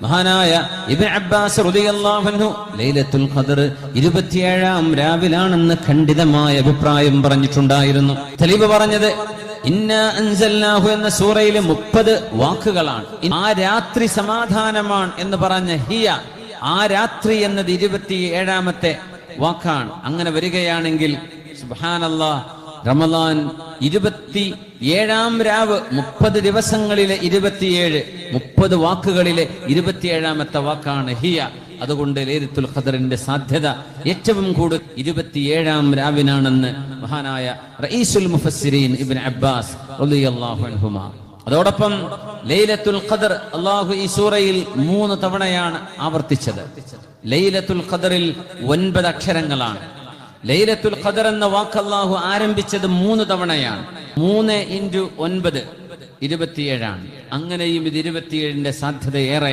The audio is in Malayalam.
മഹാനായ ഇബ്നു അബ്ബാസ് റളിയല്ലാഹു അൻഹു ലൈലത്തുൽ ഖദർ 27-ാം രാവിലാണെന്ന് ഖണ്ഡിതമായ അഭിപ്രായം പറഞ്ഞിട്ടുണ്ടായിരുന്നു. തെളിവ് പറഞ്ഞത് ഇന്നാ അൻസൽനാഹു എന്ന സൂറയിലെ 30 വാക്കുകളാണ്. ആ രാത്രി സമാധാനമാണ് എന്ന് പറഞ്ഞ ഹിയ, ആ രാത്രി എന്നത് 27-ാമത്തെ വാക്കാണ്. അങ്ങനെ വരികയാണെങ്കിൽ സുബ്ഹാനല്ലാഹ്, റമളാൻ 27-ാം രാവ്, 30 ദിവസങ്ങളിലെ 27, 30 വാക്കുകളിലെ 27-ാമത്തെ വാക്കാണ് ഹിയ. അതുകൊണ്ട് ലൈലത്തുൽ ഖദറിന്റെ സാധ്യത ഏറ്റവും കൂടുതൽ 27-ാം രാവിനാണെന്ന് മഹാനായ റഈസുൽ മുഫസ്സിരീൻ ഇബ്നു അബ്ബാസ് റളിയല്ലാഹു അൻഹുമാ. അതോടൊപ്പം ലൈലത്തുൽ ഖദർ അല്ലാഹു ഈ സൂറയിൽ 3 തവണയാണ് ആവർത്തിച്ചത്. ലൈലത്തുൽ ഖദറിൽ 9 അക്ഷരങ്ങളാണ്. ലൈലത്തുൽ ഖദർ എന്ന വാക്ക് അല്ലാഹു ആരംഭിച്ചത് 3 തവണയാണ്. 3 × 9 27 ആണ്. അങ്ങനെയും ഇത് 27ന്റെ സാധ്യത ഏറെ.